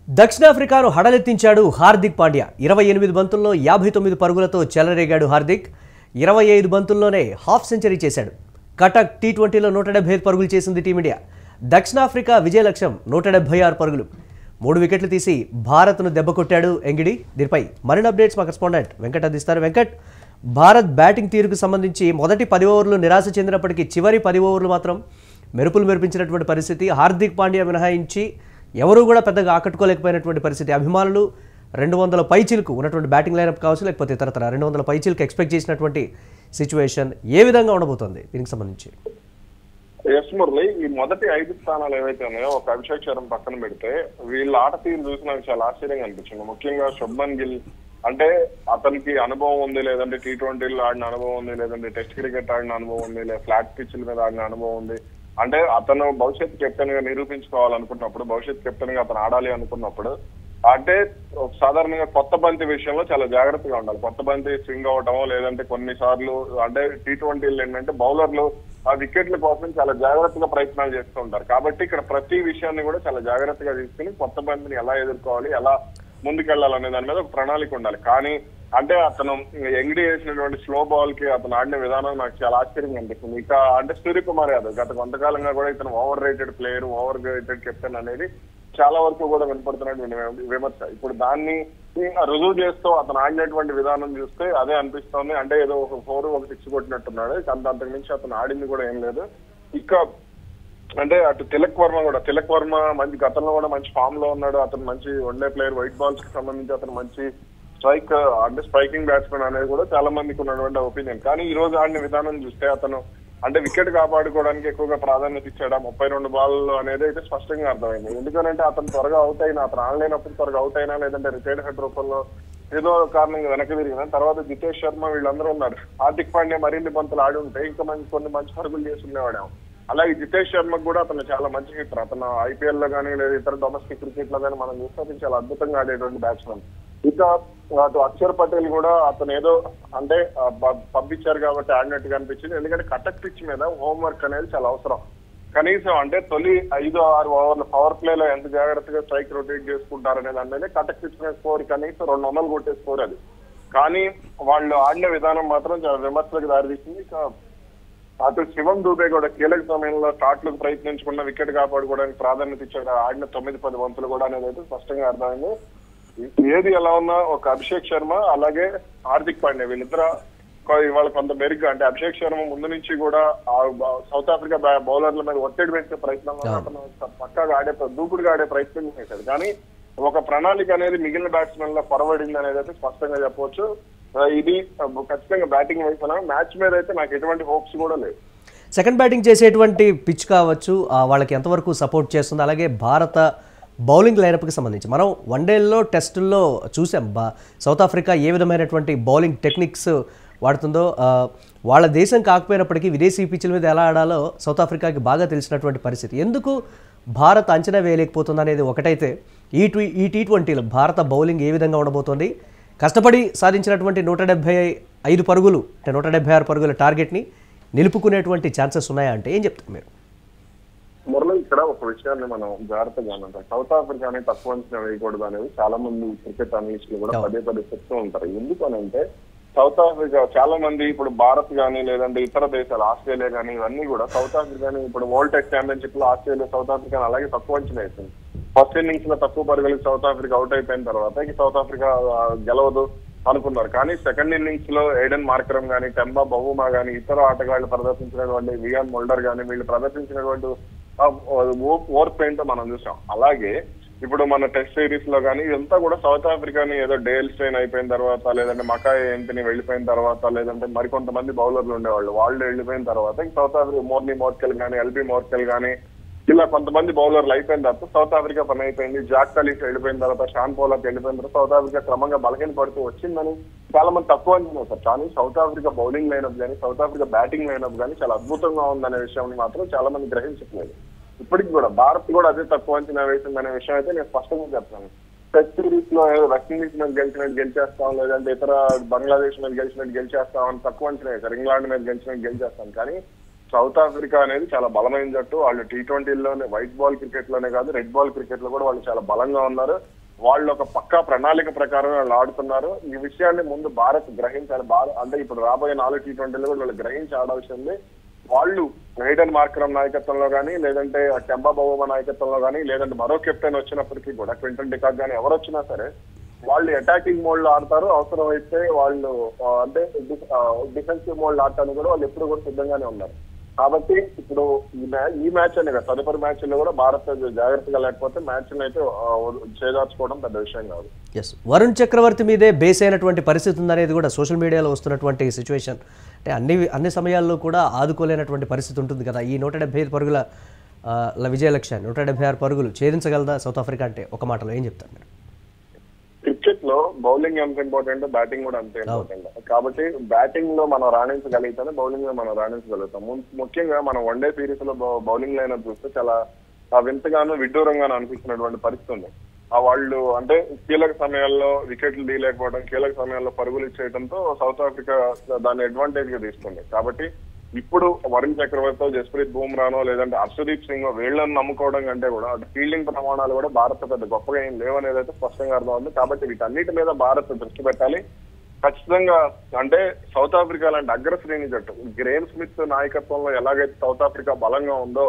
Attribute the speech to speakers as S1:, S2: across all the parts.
S1: దక్షిణాఫ్రికాను హడలెత్తించాడు హార్దిక్ పాండ్యా. 28 బంతుల్లో 59 పరుగులతో చెలరేగాడు Hardik. 25 బంతుల్లోనే half century చేశాడు. కటక్ టీ20లో 175 పరుగులు చేసింది టీమిండియా. దక్షిణాఫ్రికా విజయ లక్ష్యం 176 పరుగులు. 3 వికెట్లు తీసి భారత్ను దెబ్బకొట్టాడు ఎంగిడి. దీనిపై మరిన్ని అప్డేట్స్ మా కరెస్పాండెంట్ వెంకట్ అందిస్తారు. వెంకట్, భారత్ బ్యాటింగ్ తీరుకు సంబంధించి మొదటి 10 ఓవర్లు నిరాశ చెందినప్పటికీ చివరి 10 ఓవర్లు మాత్రం మెరుపులు మెరిపించినటువంటి పరిస్థితి. హార్దిక్ పాండ్యా మినహాయించి ఎవరూ కూడా పెద్దగా ఆకట్టుకోలేకపోయినటువంటి పరిస్థితి. అభిమానులు 200 పైచిలకు ఉన్నటువంటి బ్యాటింగ్ లైనప్ కావచ్చు, లేకపోతే ఇతరతర 200 పైచిలకు ఎక్స్పెక్ట్ చేసినటువంటి సిచ్యువేషన్ ఏ విధంగా ఉండబోతోంది దీనికి సంబంధించి?
S2: ఎస్ మురళి, ఈ మొదటి 5 స్థానాలు ఏవైతే ఉన్నాయో ఒక అభిషేక్ శర్మ పక్కన పెడితే వీళ్ళ ఆట తీరు చూసి నాకు చాలా ఆశ్చర్యంగా అనిపించింది. ముఖ్యంగా శుభ్మన్ గిల్ అంటే అతనికి అనుభవం ఉంది, లేదంటే టీ20లో ఆడిన అనుభవం ఉంది, లేదంటే టెస్ట్ క్రికెట్ ఆడిన అనుభవం ఉంది, లేదా ఫ్లాట్ పిచ్ల మీద ఆడిన అనుభవం ఉంది. అంటే అతను భవిష్యత్ కెప్టెన్ గా నిరూపించుకోవాలనుకున్నప్పుడు, భవిష్యత్ కెప్టెన్ గా అతను ఆడాలి అనుకున్నప్పుడు అంటే సాధారణంగా కొత్త బంతి విషయంలో చాలా జాగ్రత్తగా ఉండాలి. కొత్త బంతి స్వింగ్ అవటమో లేదంటే కొన్నిసార్లు అంటే టీ20లో ఏంటంటే బౌలర్లు ఆ వికెట్ల కోసం చాలా జాగ్రత్తగా ప్రయత్నాలు చేస్తూ ఉంటారు. కాబట్టి ఇక్కడ ప్రతి విషయాన్ని కూడా చాలా జాగ్రత్తగా తీసుకుని కొత్త బంతిని ఎలా ఎదుర్కోవాలి, ఎలా ముందుకెళ్లాలనే దాని మీద ఒక ప్రణాళిక ఉండాలి. కానీ అంటే అతను ఎంగిడి వేసినటువంటి స్లో బాల్ కి అతను ఆడిన విధానం నాకు చాలా ఆశ్చర్యంగా అనిపిస్తుంది. ఇక అంటే సూర్యకుమార్ యాదవ్ గత కొంతకాలంగా కూడా ఇతను over rated player, over rated captain అనేది చాలా వరకు కూడా వినపడుతున్నటువంటి విమర్శ. ఇప్పుడు దాన్ని రుజువు చేస్తూ అతను ఆడినటువంటి విధానం చూస్తే అదే అనిపిస్తోంది. అంటే ఏదో ఒక 4 ఒక 6 కొట్టినట్టున్నాడు. అంతకు మించి అతను ఆడింది కూడా ఏం లేదు. ఇక అంటే అటు తిలక్ వర్మ మంచి గతంలో కూడా మంచి ఫామ్ లో ఉన్నాడు. అతను మంచి వన్డే ప్లేయర్, వైట్ బాల్స్ కి సంబంధించి అతను మంచి స్ట్రైకింగ్ బ్యాట్స్మెన్ అనేది కూడా చాలా మందికి ఉన్నటువంటి ఒపీనియన్. కానీ ఈ రోజు ఆడిన విధానం చూస్తే అతను అంటే వికెట్ కాపాడుకోవడానికి ఎక్కువగా ప్రాధాన్యత ఇచ్చాడు. 32 బాల్ అనేది అయితే స్పష్టంగా అర్థమైంది. ఎందుకంటే అతను త్వరగా అవుట్ అయినా, అతను ఆడలేనప్పుడు త్వరగా అవుట్ అయినా, లేదంటే రిటైర్డ్ హెడ్ రూపంలో ఏదో కారణంగా వెనక్కి తిరిగిన తర్వాత జితేష్ శర్మ వీళ్ళందరూ ఉన్నారు. హార్దిక్ పాండ్యా మరిన్ని బంతులు ఆడి ఉంటే ఇంకా కొన్ని మంచి పరుగులు చేసి ఉండేవాడేమో. అలాగే జితేష్ శర్మకు కూడా అతను చాలా మంచి హిట్టర్. అతను ఐపీఎల్ లో కానీ లేదా ఇతర డొమెస్టిక్ క్రికెట్ లో కానీ మనం చూస్తే అతను చాలా అద్భుతంగా ఆడేటువంటి బ్యాట్స్మెన్. ఇక అటు అక్షర్ పటేల్ కూడా అతను ఏదో అంటే పంపించారు కాబట్టి ఆడినట్టుగా అనిపించింది. ఎందుకంటే కటక్ పిచ్ మీద హోంవర్క్ అనేది చాలా అవసరం. కనీసం అంటే తొలి 5-6 ఓవర్ల పవర్ ప్లే లో ఎంత జాగ్రత్తగా స్ట్రైక్ రొటేట్ చేసుకుంటారనే దాని మీద కటక్ పిచ్ మీద స్కోర్ కనీసం 200 కొట్టే స్కోర్ అది. కానీ వాళ్ళు ఆడిన విధానం మాత్రం చాలా విమర్శలకు దారితీసింది. ఇక అటు శివం దూబే కూడా కీలక సమయంలో స్టార్ట్లకు ప్రయత్నించకుండా వికెట్ కాపాడుకోవడానికి ప్రాధాన్యత ఇచ్చాడు. ఆడిన 9-10 బంతులు కూడా అనేది అయితే స్పష్టంగా అర్థమైంది. ఏది ఎలా ఉన్నా ఒక అభిషేక్ శర్మ అలాగే హార్దిక్ పాండ్యా వీళ్ళిద్దరు ఇవాళ కొంత మెరుగ్గా అంటే అభిషేక్ శర్మ ముందు నుంచి కూడా సౌత్ ఆఫ్రికా బౌలర్ల మీద ఒత్తిడి పెట్టే ప్రయత్నంలో అతను పక్కాగా దూకుడుగా ఆడే ప్రయత్నం చేశాడు. కానీ ఒక ప్రణాళిక అనేది మిగిలిన బ్యాట్స్మెన్ లో పొరబడింది అనేది అయితే స్పష్టంగా చెప్పవచ్చు. ఇది ఖచ్చితంగా బ్యాటింగ్ వైపున మ్యాచ్ మీద అయితే నాకు ఎటువంటి హోప్స్ కూడా లేదు.
S1: సెకండ్ బ్యాటింగ్ చేసేటువంటి పిచ్ కావచ్చు, వాళ్ళకి ఎంతవరకు సపోర్ట్ చేస్తుంది? అలాగే భారత బౌలింగ్ లైనప్కి సంబంధించి మనం వన్డేల్లో టెస్టుల్లో చూసాం సౌత్ ఆఫ్రికా ఏ విధమైనటువంటి బౌలింగ్ టెక్నిక్స్ వాడుతుందో. వాళ్ళ దేశం కాకపోయినప్పటికీ విదేశీ పిచ్ల మీద ఎలా ఆడాలో సౌత్ ఆఫ్రికాకి బాగా తెలిసినటువంటి పరిస్థితి. ఎందుకు భారత్ అంచనా వేయలేకపోతుంది అనేది ఒకటైతే, ఈ టీ20లో భారత బౌలింగ్ ఏ విధంగా ఉండబోతోంది? కష్టపడి సాధించినటువంటి 175 పరుగులు అంటే 176 పరుగుల టార్గెట్ని నిలుపుకునేటువంటి ఛాన్సెస్ ఉన్నాయా అంటే ఏం చెప్తారు మీరు?
S2: మురళి, ఇక్కడ ఒక విషయాన్ని మనం జాగ్రత్తగా ఉంటాం. సౌత్ ఆఫ్రికాని తక్కువ అంచనా వేయకూడదు అనేది చాలా మంది క్రికెట్ అనలిస్టులు కూడా పదే చెప్తూ ఉంటారు. ఎందుకనంటే సౌత్ ఆఫ్రికా చాలా మంది ఇప్పుడు భారత్ కానీ లేదంటే ఇతర దేశాలు ఆస్ట్రేలియా కానీ ఇవన్నీ కూడా సౌత్ ఆఫ్రికాని ఇప్పుడు వరల్డ్ టెస్ట్ ఛాంపియన్షిప్ లో ఆస్ట్రేలియా సౌత్ ఆఫ్రికాని అలాగే తక్కువ అంచనా వేసింది. ఫస్ట్ ఇన్నింగ్స్ లో తక్కువ పరుగులకు సౌత్ ఆఫ్రికా అవుట్ అయిపోయిన తర్వాత ఇక సౌత్ ఆఫ్రికా గెలవదు అనుకున్నారు. కానీ సెకండ్ ఇన్నింగ్స్ లో ఎయిడెన్ మార్కరమ్ కానీ, టెంబా బహుమా కానీ, ఇతర ఆటగాళ్లు ప్రదర్శించినటువంటి వియాన్ మోల్డర్ కానీ వీళ్ళు ప్రదర్శించినటువంటి ఓర్పు ఏంటో మనం చూసాం. అలాగే ఇప్పుడు మన టెస్ట్ సిరీస్ లో కానీ ఇదంతా కూడా సౌత్ ఆఫ్రికాని ఏదో డేల్ స్టైన్ అయిపోయిన తర్వాత, లేదంటే మకాయ్ యాంథనీ వెళ్ళిపోయిన తర్వాత, లేదంటే మరికొంతమంది బౌలర్లు ఉండేవాళ్ళు వాళ్ళు వెళ్ళిపోయిన తర్వాత సౌత్ ఆఫ్రికా మోర్నీ మోర్కెల్ కానీ, ఎల్బీ మోర్కెల్ కానీ ఇలా కొంతమంది బౌలర్లు అయిపోయిన తర్వాత సౌత్ ఆఫ్రికా పని అయిపోయింది. జాక్ కలీఫ్ వెళ్ళిపోయిన తర్వాత, షాన్ పోలాక్ వెళ్ళిపోయిన తర్వాత సౌత్ ఆఫ్రికా క్రమంగా బలహీన పడుతూ వచ్చిందని చాలా మంది తక్కువ అంచనా వేశారు. కానీ సౌత్ ఆఫ్రికా బౌలింగ్ లైనప్ కానీ, సౌత్ ఆఫ్రికా బ్యాటింగ్ లైనప్ కానీ చాలా అద్భుతంగా ఉందనే విషయం మాత్రం చాలా మంది గ్రహించట్లేదు. ఇప్పటికి కూడా భారత్ కూడా అదే తక్కువ అంచనా వేసిందనే విషయం అయితే నేను స్పష్టంగా చెప్తాను. టెస్ట్ సిరీస్ లో వెస్టిండీస్ మీద గెలిచేస్తాం, లేదంటే ఇతర బంగ్లాదేశ్ మీద గెలిచేస్తాం అని తక్కువ అంచనా వేశారు. ఇంగ్లాండ్ మీద గెలిచేస్తాం. కానీ సౌత్ ఆఫ్రికా అనేది చాలా బలమైన జట్టు. వాళ్ళు టీ20లోనే వైట్ బాల్ క్రికెట్ లోనే కాదు రెడ్ బాల్ క్రికెట్ లో కూడా వాళ్ళు చాలా బలంగా ఉన్నారు. వాళ్ళు ఒక పక్కా ప్రణాళిక ప్రకారం వాళ్ళు ఆడుతున్నారు. ఈ విషయాన్ని ముందు భారత్ గ్రహించాలి. అంటే ఇప్పుడు రాబోయే 4 T20లో కూడా వాళ్ళు గ్రహించి ఆడాల్సింది. వాళ్ళు హైడెన్ మార్కరమ్ నాయకత్వంలో కానీ, లేదంటే కెంబా బౌమా నాయకత్వంలో కానీ, లేదంటే మరో కెప్టెన్ వచ్చినప్పటికీ కూడా క్వింటన్ డికాక్ కానీ ఎవరు వచ్చినా సరే వాళ్ళు అటాకింగ్ మోడ్ లో ఆడతారు. అవసరం అయితే వాళ్ళు అంటే డిఫెన్సివ్ మోడ్ లో ఆడటానికి కూడా వాళ్ళు ఎప్పుడు కూడా సిద్ధంగానే ఉన్నారు. కాబట్టి ఇప్పుడు ఈ మ్యాచ్ అనే కదా, తదుపరి మ్యాచ్ లో కూడా భారత్ జాగ్రత్తగా లేకపోతే మ్యాచ్ అయితే చేదార్చుకోవడం పెద్ద విషయం కాదు.
S1: ఎస్, వరుణ్ చక్రవర్తి మీదే బేస్ అయినటువంటి పరిస్థితి ఉందనేది కూడా సోషల్ మీడియాలో వస్తున్నటువంటి సిచ్యువేషన్. అంటే అన్ని సమయాల్లో కూడా ఆదుకోలేనటువంటి పరిస్థితి ఉంటుంది కదా. ఈ 175 పరుగుల విజయ లక్ష్యాన్ని 176 పరుగులు ఛేదించగలదా సౌత్ ఆఫ్రికా అంటే ఒక మాటలో ఏం చెప్తారు మీరు?
S2: క్రికెట్ లో బౌలింగ్ ఎంత ఇంపార్టెంట్, బ్యాటింగ్ కూడా అంతే ఇంపార్టెంట్. కాబట్టి బ్యాటింగ్ లో మనం రాణించగలిగితేనే బౌలింగ్ లో మనం రాణించగలుగుతాం. ముఖ్యంగా మనం వన్డే సిరీస్ లో బౌలింగ్ లైన్ చూస్తే చాలా వింతగాను విడ్డూరంగాను అనిపిస్తున్నటువంటి పరిస్థితి ఉంది. వాళ్ళు అంటే కీలక సమయాల్లో వికెట్లు తీయలేకపోవడం, కీలక సమయాల్లో పరుగులు ఇచ్చేయడంతో సౌత్ ఆఫ్రికా దాన్ని అడ్వాంటేజ్ గా తీసుకుంది. కాబట్టి ఇప్పుడు వరుణ్ చక్రవర్తితో జస్ప్రీత్ బుమ్రానో లేదంటే హర్షదీప్ సింగ్ వీళ్ళని నమ్ముకోవడం కంటే కూడా అటు ఫీల్డింగ్ ప్రమాణాలు కూడా భారత్ పెద్ద గొప్పగా ఏం లేవనేది అయితే స్పష్టంగా అర్థమవుతుంది. కాబట్టి వీటన్నిటి మీద భారత్ దృష్టి పెట్టాలి ఖచ్చితంగా. అంటే సౌత్ ఆఫ్రికా లాంటి అగ్రశ్రేణి జట్టు గ్రేమ్ స్మిత్ నాయకత్వంలో ఎలాగైతే సౌత్ ఆఫ్రికా బలంగా ఉందో,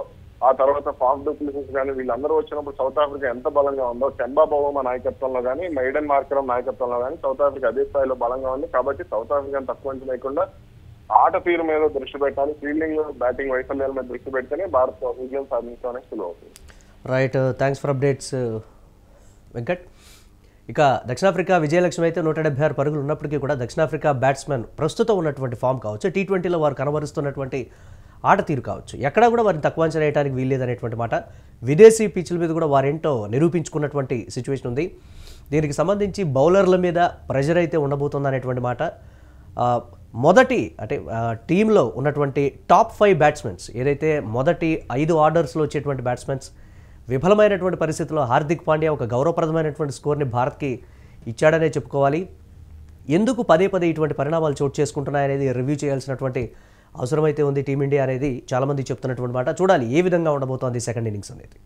S2: ఆ తర్వాత ఫాఫ్ డు ప్లెసిస్ కానీ వీళ్ళందరూ వచ్చినప్పుడు సౌత్ ఆఫ్రికా ఎంత బలంగా ఉందో, కెంబా బౌమా నాయకత్వంలో కానీ, హైడెన్ మార్కరమ్ నాయకత్వంలో కానీ సౌత్ ఆఫ్రికా అదే స్థాయిలో బలంగా ఉంది. కాబట్టి సౌత్ ఆఫ్రికాను తక్కువ అంచనా లేకుండా ఆట తీరు మీద దృష్టి పెట్టాలి. ఫీల్డింగ్ బ్యాటింగ్ వైఫల్యాల మీద దృష్టి పెడితేనే భారత్ విజయం సాధించడానికి సులువు అవుతుంది.
S1: Right, thanks for updates Venkat. ఇక దక్షిణాఫ్రికా విజయలక్ష్మి అయితే 176 పరుగులు ఉన్నప్పటికీ కూడా దక్షిణాఫ్రికా బ్యాట్స్మెన్ ప్రస్తుతం ఉన్నటువంటి ఫామ్ కావచ్చు, T20లో వారు కనబరుస్తున్నటువంటి ఆట తీరు కావచ్చు, ఎక్కడా కూడా వారిని తక్కువ అంచనా వేయడానికి వీల్లేదనేటువంటి మాట. విదేశీ పిచ్ల మీద కూడా వారేంటో నిరూపించుకున్నటువంటి సిచ్యువేషన్ ఉంది. దీనికి సంబంధించి బౌలర్ల మీద ప్రెషర్ అయితే ఉండబోతుంది అనేటువంటి మాట. మొదటి అంటే టీంలో ఉన్నటువంటి టాప్ 5 బ్యాట్స్మెన్స్ ఏదైతే మొదటి 5 ఆర్డర్స్లో వచ్చేటువంటి బ్యాట్స్మెన్స్ విఫలమైనటువంటి పరిస్థితుల్లో హార్దిక్ పాండ్యా ఒక గౌరవప్రదమైనటువంటి స్కోర్ని భారత్కి ఇచ్చాడనే చెప్పుకోవాలి. ఎందుకు పదే ఇటువంటి పరిణామాలు చోటు చేసుకుంటున్నాయనేది రివ్యూ చేయాల్సినటువంటి అవసరమైతే ఉంది టీమిండియా అనేది చాలామంది చెప్తున్నటువంటి మాట. చూడాలి ఏ విధంగా ఉండబోతోంది సెకండ్ ఇన్నింగ్స్ అనేది.